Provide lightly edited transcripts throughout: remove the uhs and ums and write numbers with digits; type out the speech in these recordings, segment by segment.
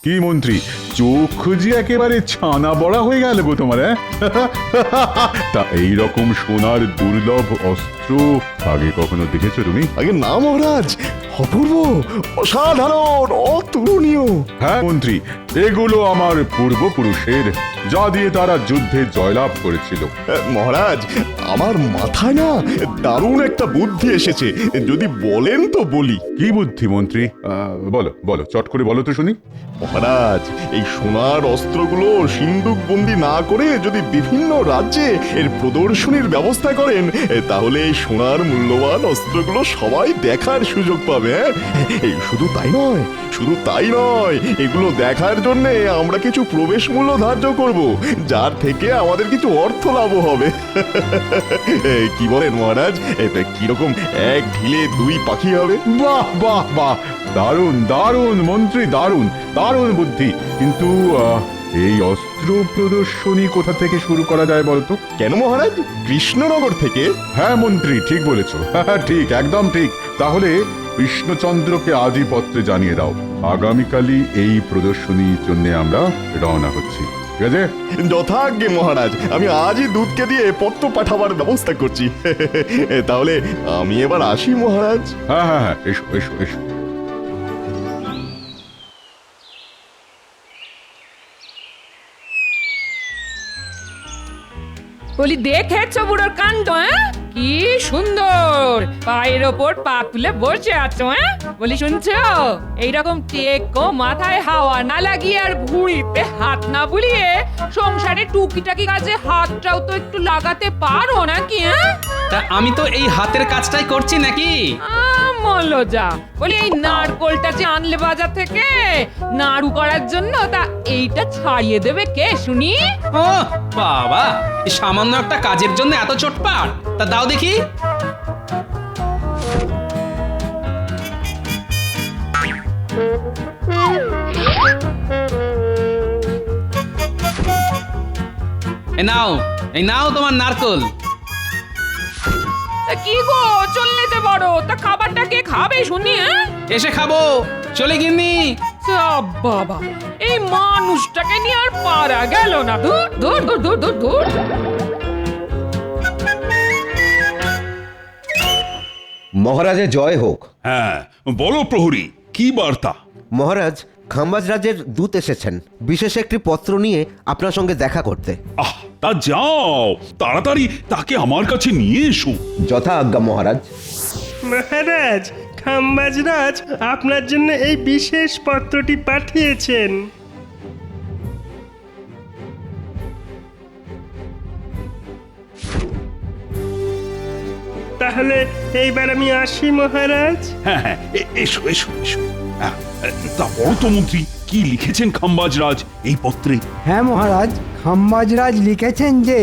কি মন্ত্রী, চোখ যে একেবারে ছানা বড়া হয়ে গেল গো তোমার। তা এইরকম সোনার দুর্লভ অস্ত্র আগে কখনো দেখেছো তুমি? আগে না মহারাজ, অপূর্ব, অসাধারণ, অতুলনীয়। হ্যাঁ মন্ত্রী, এগুলো আমার পূর্বপুরুষের, যা দিয়ে তারা যুদ্ধে জয়লাভ করেছিল। মহারাজ, আমার মাথায় না দারুণ একটা বুদ্ধি এসেছে, যদি বলেন তো বলি। কি বুদ্ধি মন্ত্রী? বলো বলো, চট করে বলো তো শুনি। মহারাজ, এই সোনার অস্ত্রগুলো সিন্দুক বন্দি না করে যদি বিভিন্ন রাজ্যে এর প্রদর্শনীর ব্যবস্থা করেন, তাহলে এই সোনার মূল্যবান অস্ত্রগুলো সবাই দেখার সুযোগ পাবে। এই শুধু তাই নয়, শুধু তাই নয়, এগুলো দেখার জন্য আমরা কিছু প্রবেশ মূল্য ধার্য করব, যার থেকে আমাদের কিছু অর্থ লাভ হবে। কি বলেন মহারাজ? কিরকম এক ঢিলে দুই পাখি হবে? বাহ বাহ বাহ, দারুণ দারুণ মন্ত্রী, দারুণ দারুণ বুদ্ধি। কিন্তু এই অস্ত্র প্রদর্শনী কোথা থেকে শুরু করা যায় বলতো? কেন মহারাজ, কৃষ্ণনগর থেকে? হ্যাঁ মন্ত্রী, ঠিক বলেছ। ঠিক, একদম ঠিক। তাহলে কৃষ্ণচন্দ্রকে আজই পত্রে জানিয়ে দাও, আগামীকালই এই প্রদর্শনীর জন্য আমরা রওনা হচ্ছি। ঠিক আছে? যথাজ্ঞে মহারাজ, আমি আজই দুধকে দিয়ে পত্র পাঠাবার ব্যবস্থা করছি। তাহলে আমি এবার আসি মহারাজ। হ্যাঁ হ্যাঁ হ্যাঁ, এসো এসো এসো। বলি, দেখেছো বুড়োর কাণ্ড? কি সুন্দর পায়ের ওপর পা তুলে বসে আছো। বলি, শুনছো? এইরকম টেকো মাথায় হাওয়া না লাগিয়ে আর ভুঁড়িতে হাত না বুলিয়ে সংসারে টুকিটাকি কাজে হাতটাও তো একটু লাগাতে পারো নাকি? তা আমি তো এই হাতের কাজটাই করছি নাকি? মলজা, বলি এই নারকোলটা যে আনলে বাজার থেকে নাড়ু করার জন্য, তা এইটা ছাড়িয়ে দেবে কে শুনি? ও বাবা, এই সামান্য একটা কাজের জন্য এত চটপাট? তা দাও দেখি। এই নাও, এই নাও তোমার নারকোল। কি গো, চললে যে বড়, তা খাবারটা কে খাবে শুনি? এসে খাবো, চলে গিন্নি। বাবা, এই মানুষটাকে নিয়ে আর পারা গেল না। ধুর ধুর ধুর ধুর ধুর ধুর। মহারাজের জয় হোক। হ্যাঁ, বলো প্রহরী, কি বার্তা? মহারাজ, খাম্বাজ রাজের দূত এসেছেন বিশেষ একটি পত্র নিয়ে আপনার সঙ্গে দেখা করতে। তা যাও, তাড়াতাড়ি তাকে আমার কাছে নিয়ে এসো। যথা আজ্ঞা মহারাজ। মহারাজ, খাম্বাজরাজ আপনার জন্য এই বিশেষ পত্রটি পাঠিয়েছেন। তাহলে এইবার আমি আসি মহারাজ। হ্যাঁ হ্যাঁ, এসো এসো এসো। তা বলো তো মন্ত্রী, কি লিখেছেন খাম্বাজ রাজ এই পত্রে? হ্যাঁ মহারাজ, খাম্বাজরাজ লিখেছেন যে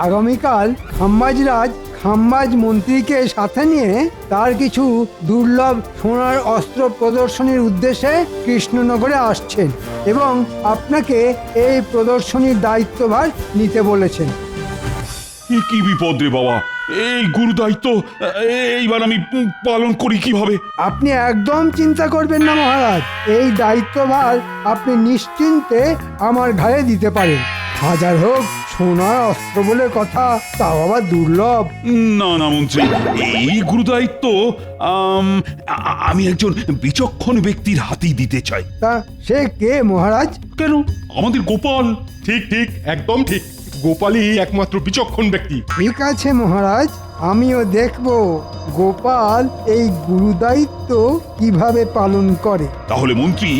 আগামীকাল খাম্বাজরাজ খাম্বাজ মন্ত্রীকে সাথে নিয়ে তার কিছু দুর্লভ সোনার অস্ত্র প্রদর্শনীর উদ্দেশ্যে কৃষ্ণনগরে আসছেন এবং আপনাকে এই প্রদর্শনীর দায়িত্বভার নিতে বলেছেন। কি বিপদ রে বাবা, এই গুরু দায়িত্ব এইবার আমি পালন করি কিভাবে? আপনি একদম চিন্তা করবেন না মহারাজ, এই দায়িত্বভার আপনি নিশ্চিন্তে আমার ঘাড়ে দিতে পারেন। হাজার হোক সোনার অস্ত্র বলে কথা, তাও আবার দুর্লভ। না না মন্ত্রী, এই গুরু দায়িত্ব আমি একজন বিচক্ষণ ব্যক্তির হাতেই দিতে চাই। তা সে কে মহারাজ? কেন, আমাদের গোপাল। ঠিক ঠিক, একদম ঠিক, গোপালই একমাত্র বিচক্ষণ ব্যক্তি। ঠিক আছে মহারাজ, আমিও দেখব গোপাল এই গুরুদায়িত্ব কিভাবে পালন করে। তাহলে মন্ত্রী,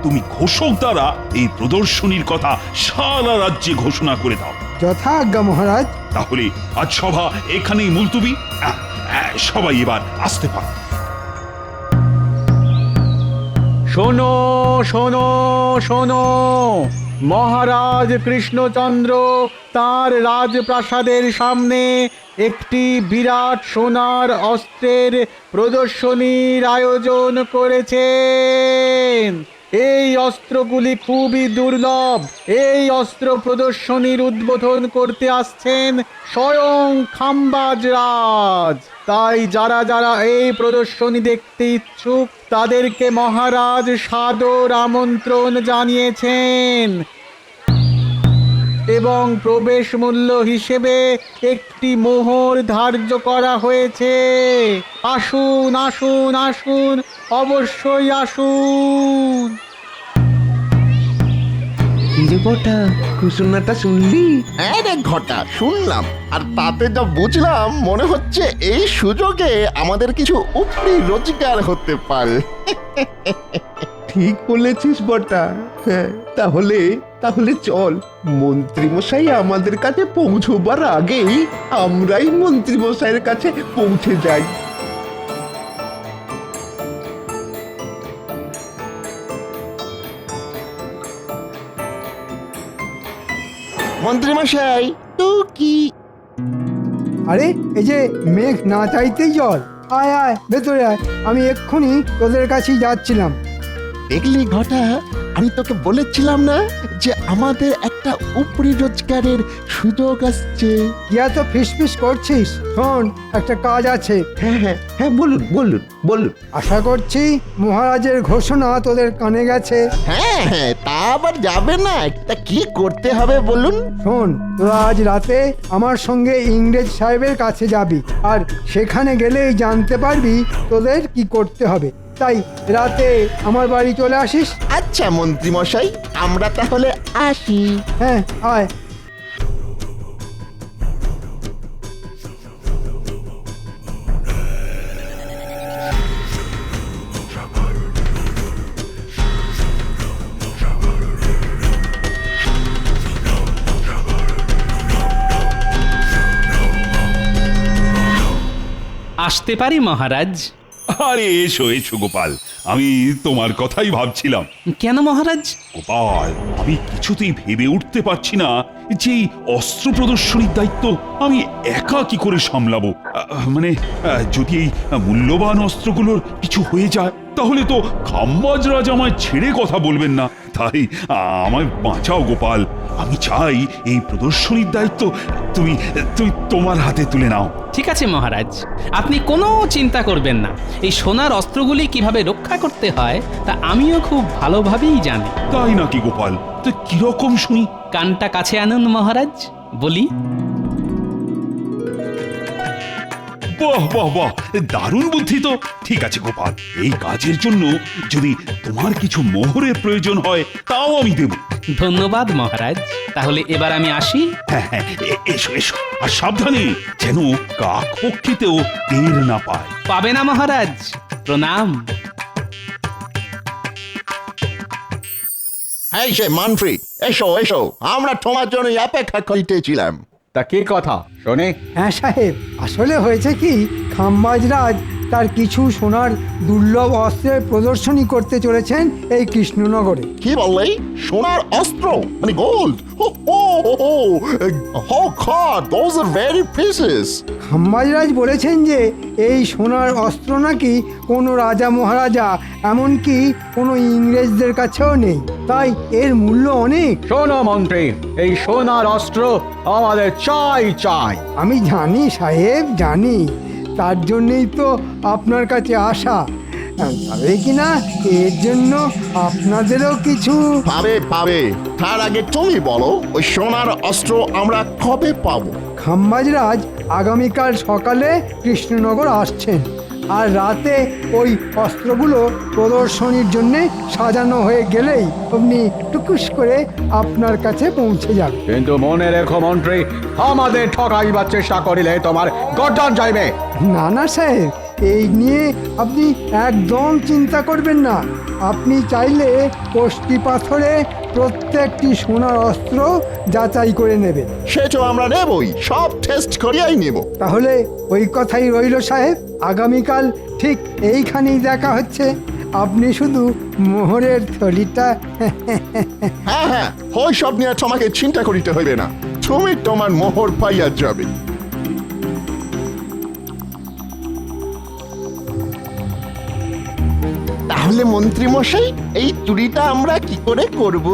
তুমি ঘোষক দ্বারা এই প্রদর্শনীর কথা সারা রাজ্যে ঘোষণা করে দাও। যথা আজ্ঞা মহারাজ। তাহলে আজ সভা এখানেই মুলতুবি। সবাই এবার আসতে পারে। শোনো শোনো শোনো, মহারাজ কৃষ্ণচন্দ্র তার রাজপ্রাসাদের সামনে একটি বিরাট সোনার অস্ত্রের প্রদর্শনীর আয়োজন করেছেন। এই অস্ত্রগুলি খুবই দুর্লভ। এই অস্ত্র প্রদর্শনীর উদ্বোধন করতে আসছেন স্বয়ং খাম্বাজ রাজ। তাই যারা যারা এই প্রদর্শনী দেখতে ইচ্ছুক তাদেরকে মহারাজ সাদর আমন্ত্রণ জানিয়েছেন এবং প্রবেশ মূল্য হিসেবে একটি মোহর ধার্য করা হয়েছে। আসুন আসুন আসুন, অবশ্যই আসুন। বটা ঘোষণাটা শুনলি? হ্যাঁ রে ঘটা, শুনলাম। আর তাতে যা বুঝলাম, মনে হচ্ছে এই সুযোগে আমাদের কিছু উপরি রোজগার হতে পারে। ঠিক বলেছিস বটা। হ্যাঁ, তাহলে তাহলে চল, মন্ত্রীমশাই আমাদের কাছে পৌঁছবার আগেই আমরাই মন্ত্রীমশাইয়ের কাছে পৌঁছে যাই। মন্ত্রীমশাই তো কি? আরে এই যে মেঘ না চাইতেই জল। আয় আয় ভেতরে আয়, আমি এক্ষুনি তোদের কাছেই যাচ্ছিলাম। দেখলি ঘটা, আমি তোকে বলেছিলাম না যে আমাদের একটা উপরি রোজগারের সুযোগ আসছে। কি এত ফিসফিস করছিস? শোন, একটা কাজ আছে। হ্যাঁ হ্যাঁ হ্যাঁ, বলুন বলুন বলুন। আশা করছি মহারাজের ঘোষণা তোদের কানে গেছে। হ্যাঁ হ্যাঁ, তা আবার যাবে না। তা কি করতে হবে বলুন? শোন, তোরা আজ রাতে আমার সঙ্গে ইংরেজ সাহেবের কাছে যাবি, আর সেখানে গেলেই জানতে পারবি তোদের কি করতে হবে। তাই রাতে আমার বাড়ি চলে আসিস। আচ্ছা মন্ত্রীমশাই, আমরা তাহলে আসি। হ্যাঁ, আয়। আসতে পারি মহারাজ? আরে এসো এসো গোপাল, আমি তোমার কথাই ভাবছিলাম। কেন মহারাজ? গোপাল, আমি কিছুতেই ভেবে উঠতে পারছি না যে এই অস্ত্র প্রদর্শনীর দায়িত্ব আমি একা কি করে সামলাবো। মানে যদি এই মূল্যবান অস্ত্রগুলোর কিছু হয়ে যায় তাহলে তো খাম্বাজ রাজ আমায় ছেড়ে কথা বলবেন না। তাই আমায় বাঁচাও গোপাল। আমি চাই এই প্রদর্শনীর দায়িত্ব তুমি তুমি তোমার হাতে তুলে নাও। ঠিক আছে মহারাজ, আপনি কোনো চিন্তা করবেন না। এই সোনার অস্ত্রগুলি কিভাবে রক্ষা করতে হয় তা আমিও খুব ভালোভাবেই জানি। তাই নাকি গোপাল? তো কিরকম শুনি? কানটা কাছে আনুন মহারাজ, বলি। বাহ বাহ বাহ, দারুণ বুদ্ধি তো। ঠিক আছে গোপাল, এই কাজের জন্য যদি তোমার কিছু মোহরের প্রয়োজন হয় তাও আমি দেব। ধন্যবাদ মহারাজ, তাহলে এবার আমি আসি। হ্যাঁ হ্যাঁ, এসো এসো, আর সাবধানে যেন কাক পক্ষীতেও টের না পায়। পাবে না মহারাজ, প্রণাম। হ্যাঁ সে মানফ্রি, এসো এসো, আমরা তোমার জন্য অপেক্ষা করিতেছিলাম। তা কি কথা শোনে? হ্যাঁ সাহেব, আসলে হয়েছে কি, খাম্বাজ রাজ তার কিছু সোনার দুর্লভ অস্ত্রের প্রদর্শনী করতে চলেছেন এই কৃষ্ণনগরে। কি বললে? সোনার অস্ত্র মানে gold? Oh God, those are very precious. খাম্বাজ রাজ বলেছেন যে এই সোনার অস্ত্র নাকি কোনো রাজা মহারাজা, এমনকি কোনো ইংরেজদের কাছেও নেই। তাই এর মূল্য অনেক। শোনো মন্ত্রী, এই সোনার অস্ত্র আমাদের চাই চাই। আমি জানি সাহেব, জানি। তার জন্যই তো আপনার কাছে আসা। তবে কিনা এর জন্য আপনাদেরও কিছু পাবে পাবে। তার আগে তুমি বলো, ওই সোনার অস্ত্র আমরা কবে পাবো? খাম্বাজ রাজ আগামীকাল সকালে কৃষ্ণনগর আসছেন, আর রাতে ওই অস্ত্রগুলো প্রদর্শনীর জন্য সাজানো হয়ে গেলেই আপনি টুকুস করে আপনার কাছে পৌঁছে যাবে। কিন্তু মনে রেখো মন্ত্রী, আমাদের ঠকাইবার চেষ্টা করিলে তোমার গর্দান যাইবে। না না সাহেব, এই নিয়ে আপনি একদম চিন্তা করবেন না। আপনি চাইলে কষ্টি পাথরে প্রত্যেকটি সোনার অস্ত্র যাচাই করে নেবেন। সে তো আমরা নেবই, সব টেস্ট করিয়াই নেব। তাহলে ওই কথাই রইল সাহেব, আগামীকাল ঠিক এইখানেই দেখা হচ্ছে। আপনি শুধু মোহরের থলিটা হ্যাঁ হ্যাঁ হয় সব নিয়ে তোমাকে চিন্তা করিতে হইবে না, তুমি তোমার মোহর পাইয়া যাবে। তাহলে মন্ত্রী মশাই এই চুরিটা আমরা কি করে করব?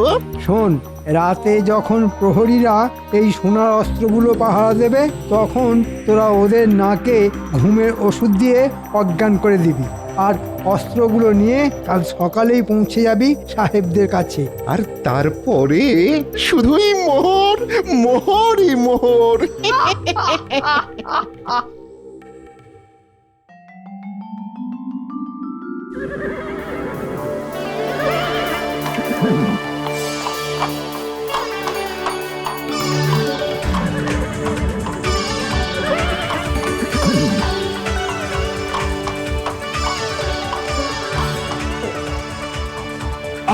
শোন, রাতে যখন প্রহরীরা এই সোনার অস্ত্রগুলো পাহারা দেবে তখন তোরা ওদের নাকে ঘুমের ওষুধ দিয়ে অজ্ঞান করে দিবি, আর অস্ত্রগুলো নিয়ে কাল সকালেই পৌঁছে যাবি সাহেবদের কাছে। আর তারপরে শুধুই মোহর, মোহরই মোহর।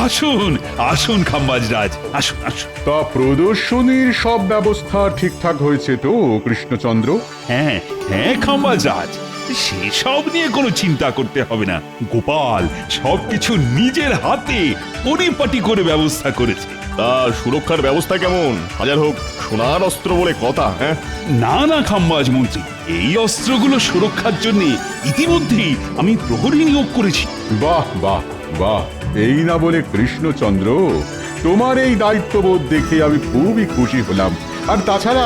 আসুন আসুন খাম্বাজরাজ, আসুন আসুন। তা প্রদর্শনীর সব ব্যবস্থা ঠিকঠাক হয়েছে তো কৃষ্ণচন্দ্র? হ্যাঁ হ্যাঁ খাম্বাজরাজ, সেসব নিয়ে কোনো চিন্তা করতে হবে না। গোপাল সবকিছু নিজের হাতে পরিপাটি করে ব্যবস্থা করেছে। তা সুরক্ষার ব্যবস্থা কেমন? হাজার হোক সোনার অস্ত্র বলে কথা। হ্যাঁ না না খাম্বাজ মন্ত্রী, এই অস্ত্রগুলো সুরক্ষার জন্য ইতিমধ্যেই আমি প্রহরী নিয়োগ করেছি। বাহ বাহ বাহ, এই না বলে কৃষ্ণচন্দ্র, তোমার এই দায়িত্ববোধ দেখে আমি খুবই খুশি হলাম। আর তাছাড়া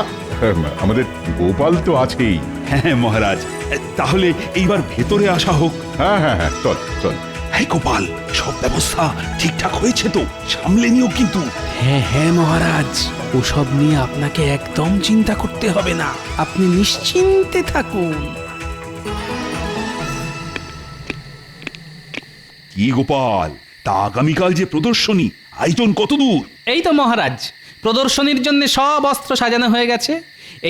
আমাদের গোপাল তো আছেই। হ্যাঁ মহারাজ, তাহলে এইবার ভেতরে আসা হোক। হ্যাঁ হ্যাঁ হ্যাঁ, চল চল। হ্যাঁ গোপাল, সব ব্যবস্থা ঠিকঠাক হয়েছে তো? সামলে নিও কিন্তু। হ্যাঁ হ্যাঁ মহারাজ, ওসব নিয়ে আপনাকে একদম চিন্তা করতে হবে না, আপনি নিশ্চিন্তে থাকুন। কি গোপাল, তা আগামীকাল যে প্রদর্শনী, আয়োজন কতদূর? এই তো মহারাজ, প্রদর্শনীর জন্য সব অস্ত্র সাজানো হয়ে গেছে,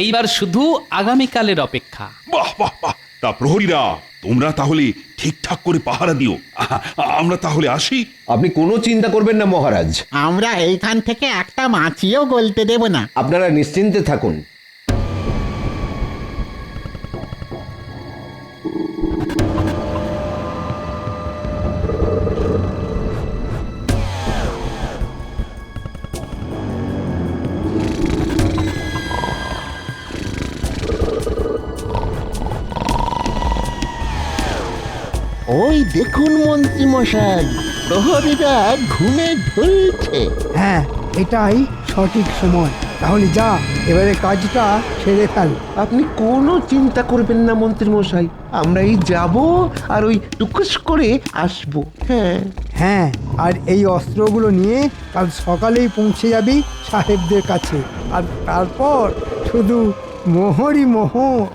এইবার শুধু আগামীকালের অপেক্ষা। বাহ বাহ বাহ, তা প্রহরীরা তোমরা তাহলে ঠিকঠাক করে পাহারা দিও। আমরা তাহলে আসি। আপনি কোনো চিন্তা করবেন না মহারাজ, আমরা এইখান থেকে একটা মাছিও গলতে দেব না। আপনারা নিশ্চিন্তে থাকুন। ওই দেখুন মন্ত্রী মশাই, প্রহরীরা ঘুমে ঢুলছে। হ্যাঁ, এটাই সঠিক সময়। তাহলে যা, এবারে কাজটা সেরে ফেল। আপনি কোনো চিন্তা করবেন না মন্ত্রী মশাই, আমরা এই যাব আর ওই টুকুস করে আসবো। হ্যাঁ হ্যাঁ, আর এই অস্ত্রগুলো নিয়ে কাল সকালেই পৌঁছে যাবি সাহেবদের কাছে, আর তারপর শুধু মোহরই মোহর।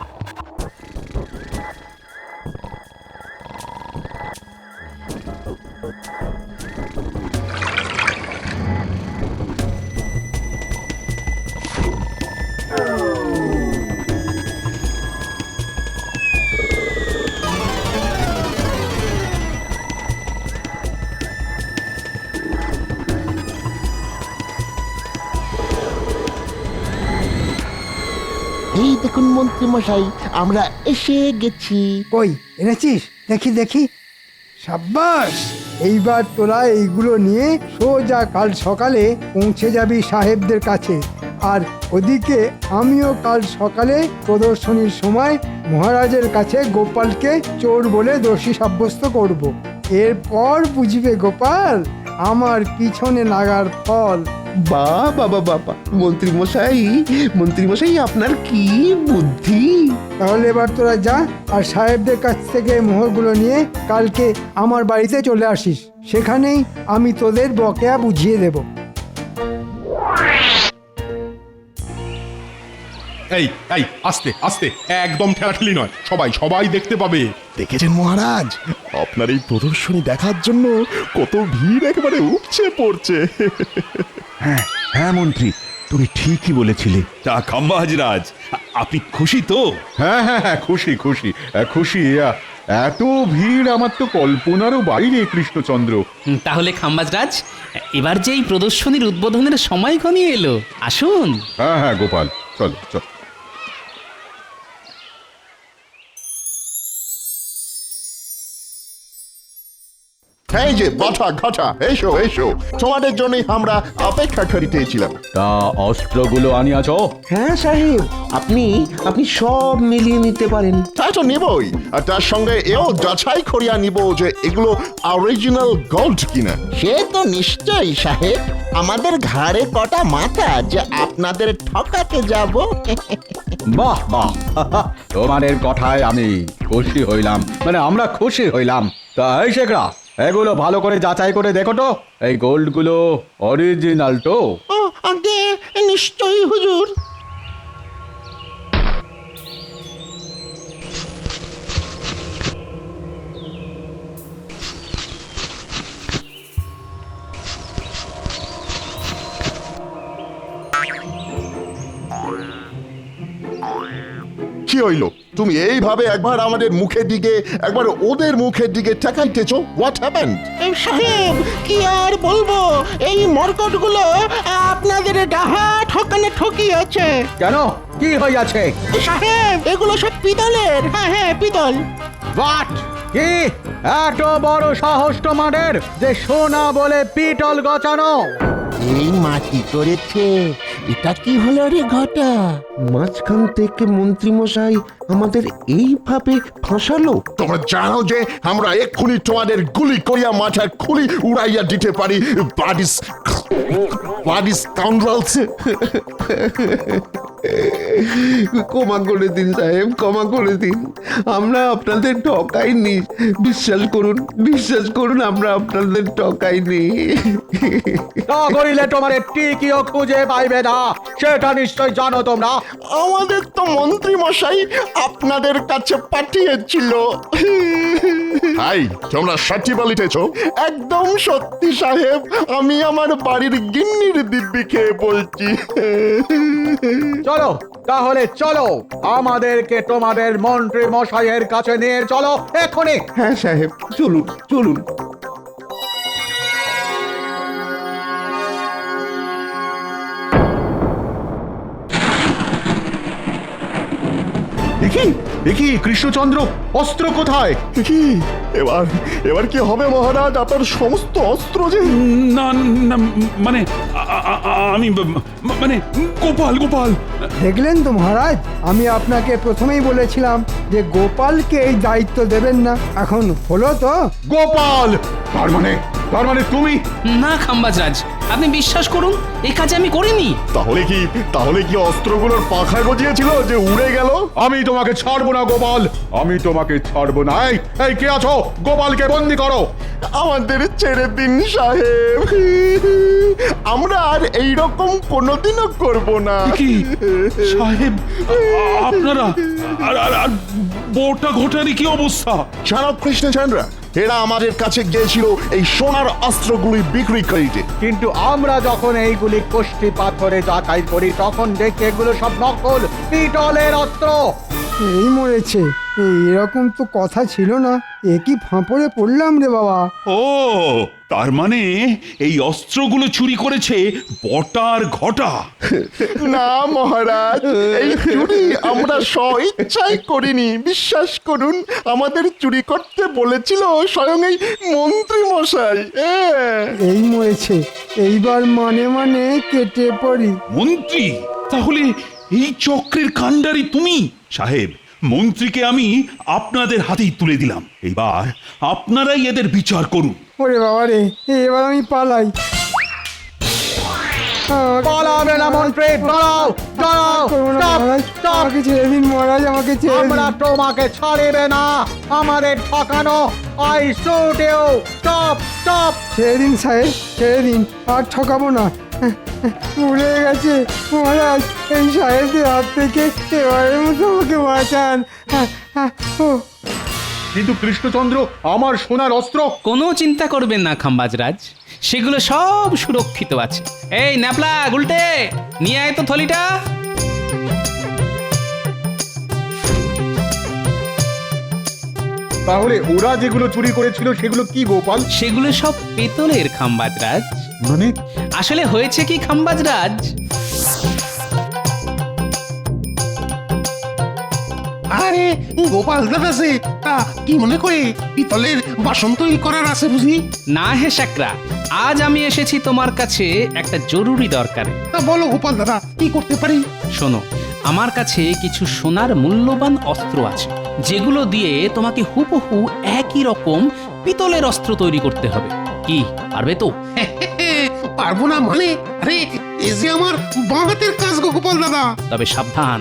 এই দেখুন মন্ত্রী মশাই, আমরা এসে গেছি। কই এনেছিস? দেখি দেখি। সাব্বাস, এইবার তোরা এইগুলো নিয়ে সোজা কাল সকালে পৌঁছে যাবি সাহেবদের কাছে। আর ওদিকে আমিও কাল সকালে প্রদর্শনীর সময় মহারাজের কাছে গোপালকে চোর বলে দোষী সাব্যস্ত করব। এরপর বুঝবে গোপাল আমার পিছনে লাগার ফল। বাবা বাবা, মন্ত্রী মশাই আপনার কি বুদ্ধি! তাহলে এবার তোরা যা, আর সাহেবদের কাছ থেকে মোহরগুলো নিয়ে কালকে আমার বাড়িতে চলে আসিস। সেখানেই আমি তোদের বকেয়া বুঝিয়ে দেব। এই এই আস্তে আস্তে, একদম ঠেলাঠেলি নয়, সবাই সবাই দেখতে পাবে। দেখেছেন মহারাজ, আপনার এই প্রদর্শনী দেখার জন্য কত ভিড় একেবারে উপচে পড়ছে। হ্যাঁ হ্যাঁ মন্ত্রী, তুমি ঠিকই বলেছিলে। তা খাম্বাজরাজ, আপনি খুশি তো? হ্যাঁ হ্যাঁ হ্যাঁ, খুশি খুশি খুশি। এত ভিড় আমার তো কল্পনারও বাইরে কৃষ্ণচন্দ্র। তাহলে খাম্বাজরাজ, এবার যে এই প্রদর্শনীর উদ্বোধনের সময় ঘনিয়ে এলো, আসুন। হ্যাঁ হ্যাঁ গোপাল, চলো চল। এই যে বাটা ঘাটা, এসো এসো, তোমাদের জন্যই আমরা অপেক্ষা করিতেছিলাম। তা অস্ত্রগুলো আনিয়াছ? হ্যাঁ সাহেব, আপনি আপনি সব মিলিয়ে নিতে পারেন। তা তো নিবই, আর তার সঙ্গে এও যাচাই করিয়া নিব যে এগুলো অরিজিনাল গোল্ড কিনা। সে তো নিশ্চয়ই সাহেব, আমাদের ঘাড়ে কটা মাথা যে আপনাদের ঠকাতে যাব। বাহ বাহ, তোমাদের কথায় আমি খুশি হইলাম, মানে আমরা খুশি হইলাম। তা এই শেখরা, এগুলো ভালো করে যাচাই করে দেখো তো, এই গোল্ডগুলো অরিজিনাল তো? আগে নিশ্চয়ই হুজুর। কি হইল? তুমি এইভাবে একবার আমাদের মুখের দিকে একবার ওদের মুখের দিকে তাকাইতেছো। What happened? সাহেব কি আর বলবো, এই মরকটগুলো আপনাদের ডাহা ঠকানে ঠকিয়েছে। কেন, কি হইয়াছে? সাহেব এগুলো সব পিতলের। হ্যাঁ হ্যাঁ, পিতল। বাট কি এত বড় সাহস তোমাদের যে সোনা বলে পিতল গচানো? এই মাটি করেছে, এটা কি হলো রে ঘটা? মাঝখান থেকে মন্ত্রী মশাই আমাদের এইভাবে ফাঁসালো। তোমরা জানো যে আমরা এক্ষুনি তোমাদের গুলি করিয়া মাথার খুলি উড়াইয়া দিতে পারি। বাডিস কাউন্ডালস। ক্ষমা করে দিন সাহেব, ক্ষমা করে দিন। আমরা আপনাদের ঠকাইনি, বিশ্বাস করুন, বিশ্বাস করুন, আমরা আপনাদের ঠকাইনি। তা করিলে তোমার টিকিও খুঁজে পাইবে না, সেটা নিশ্চয় জানো তোমরা। আমাদের তো মন্ত্রী মশাই আপনাদের কাছে পাঠিয়েছিল। হাই, তোমরা সত্যি বলিতেছ? একদম সত্যি সাহেব, আমি আমার বাড়ির গিন্নির দিব্যি খেয়ে বলছি। চলো তাহলে চলো, আমাদেরকে তোমাদের মন্ত্রী মশাইয়ের কাছে নিয়ে চলো এখনই। হ্যাঁ সাহেব, চলুন চলুন। দেখি কৃষ্ণচন্দ্র, অস্ত্র কোথায়? কি এবার এবার কি হবে মহারাজ? আপনার সমস্ত অস্ত্র যে। না না, মানে আমি মানে গোপাল গোপাল। দেখলেন তো মহারাজ, আমি আপনাকে প্রথমেই বলেছিলাম যে গোপালকে এই দায়িত্ব দেবেন না। এখন হলো তো? গোপাল, তার মানে তুমি? না খাম্বাজরাজ, আপনি বিশ্বাস করুন, এই কাজ আমি করিনি। তাহলে কি অস্ত্রগুলোর পাখা গজিয়েছিল যে উড়ে গেল? আমি তোমাকে ছাড়বো না গোপাল, আমি তোমাকে ছাড়বো না। এই কে আছো? গোপালকে বন্দি করো। আমাদের ছেড়ে দিন সাহেব, আমরা আর এইরকম কোনোদিনও করব না। কি সাহেব, আপনারা আর বোটা ঘটারি কি অবস্থা? জানো কৃষ্ণচন্দ্র, এরা আমাদের কাছে গিয়েছিল এই সোনার অস্ত্রগুলি বিক্রি করিতে, কিন্তু আমরা যখন এইগুলি কোষ্ঠী পাথরে যাচাই করি তখন দেখি এগুলো সব নকল পিতলের অস্ত্র। এই মরেছে, এরকম তো কথা ছিল না। এ কি ফাঁপড়ে পড়লাম রে বাবা। ও, তার মানে এই অস্ত্রগুলো চুরি করেছে বটার ঘটা। না মহারাজ, এই চুরি আমরা স্বইচ্ছায় করিনি। বিশ্বাস করুন, আমাদের চুরি করতে বলেছিল স্বয়ং এই মন্ত্রী মশাই। এই মরেছে, এইবার মানে মানে কেটে পড়ি। মন্ত্রী? তাহলে এই চক্রের কাণ্ডারি তুমি? সাহেব, মন্ত্রীকে আমি আপনাদের হাতেই তুলে দিলাম, এবার আপনারাই এদের বিচার করুন। ওরে বাবা রে, এবার আমি পালাই। পালাবে না মন্ত্রী, দাঁড়াও দাঁড়াও, আমাকে ছেড়ে দিন মহারাজ, আমাকে ছেড়ে দিন। আমরা তোমাকে ছাড়িবে না, আমাদের ঠকানো। I shoot you, stop stop. ছেড়ে দিন সাহেব, ছেড়ে দিন, আর ঠকাবো না। ভুলে গেছে মহারাজ, এই সাহেবদের হাত থেকে এবারের মতো আমাকে বাঁচান। কিন্তু কৃষ্ণচন্দ্র, আমার সোনার অস্ত্র? কোনো চিন্তা করবেন না খাম্বাজরাজ, সেগুলো সব সুরক্ষিত আছে। এই ন্যাপলা গুলটে, নিয়ে আয় তো থলিটা। তাহলে ওরা যেগুলো চুরি করেছিল সেগুলো কি গোপাল? সেগুলো সব পেতলের খাম্বাজরাজ। মানে? আসলে হয়েছে কি খাম্বাজরাজ, আরে গোপাল দাদা সে কি মনে করে পিতলের বাসন তৈরি করার আছে বুঝি? না হে শাকরা, আজ আমি এসেছি তোমার কাছে একটা জরুরি দরকারে। তা বলো গোপাল দাদা, কি করতে পারি? শোনো, আমার কাছে কিছু সোনার মূল্যবান অস্ত্র আছে, যেগুলো দিয়ে তোমাকে হুবহু একই রকম পিতলের অস্ত্র তৈরি করতে হবে। কি পারবে তো? পারবো না মানে? আরে এই যে আমার বাঁ হাতের কাজ গো গোপাল দাদা। তবে সাবধান,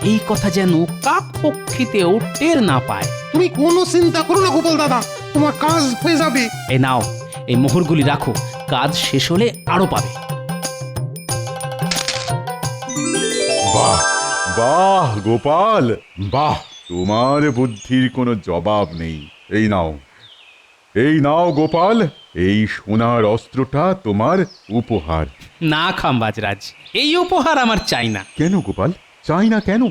এই কথা যেন কাক পক্ষীতেও টের না পায়। তুমি কোনো চিন্তা করো না গোপাল দাদা, তোমার কাজ হয়ে যাবে। এই নাও, এই মোহরগুলি রাখো, কাজ শেষ হলে আরো পাবে। বাহ বাহ গোপাল, বাহ, তোমার বুদ্ধির কোনো জবাব নেই। এই নাও, এই নাও গোপাল, এই সোনার অস্ত্রটা তোমার উপহার। না খাম্বাজরাজ, এই উপহার আমার চাই না। কেন গোপাল, চাই না কেন?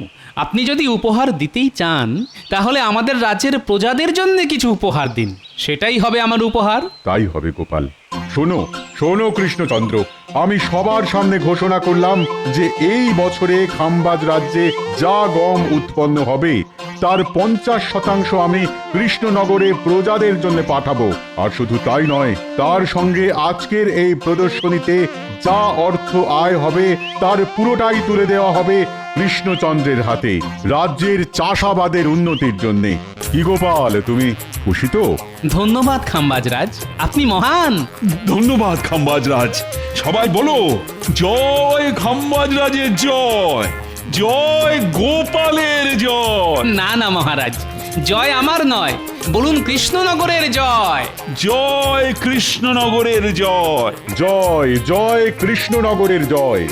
আপনি যদি উপহার দিতেই চান, তাহলে আমাদের রাজ্যের প্রজাদের জন্য কিছু উপহার দিন, সেটাই হবে আমার উপহার। তাই হবে গোপাল। শোনো শোনো কৃষ্ণচন্দ্র, আমি সবার সামনে ঘোষণা করলাম যে এই বছরে খাম্বাজ রাজ্যে যা গম উৎপন্ন হবে তার 50% আমি কৃষ্ণনগরে প্রজাদের জন্য পাঠাবো। আর শুধু তাই নয়, তার সঙ্গে আজকের এই প্রদর্শনীতে যা অর্থ আয় হবে তার পুরোটাই তুলে দেওয়া হবে কৃষ্ণচন্দ্রের হাতে, রাজ্যের চাষাবাদের উন্নতির জন্য। কি গোপাল, তুমি খুশি তো? ধন্যবাদ খাম্বাজরাজ, আপনি মহান। ধন্যবাদ খাম্বাজরাজ। সবাই বলো, জয় খাম্বাজরাজের জয়, জয় গোপালের জয়। না না মহারাজ, জয় আমার নয়, বলুন কৃষ্ণনগরের জয়। জয় কৃষ্ণনগরের জয়। জয় জয় কৃষ্ণনগরের জয়।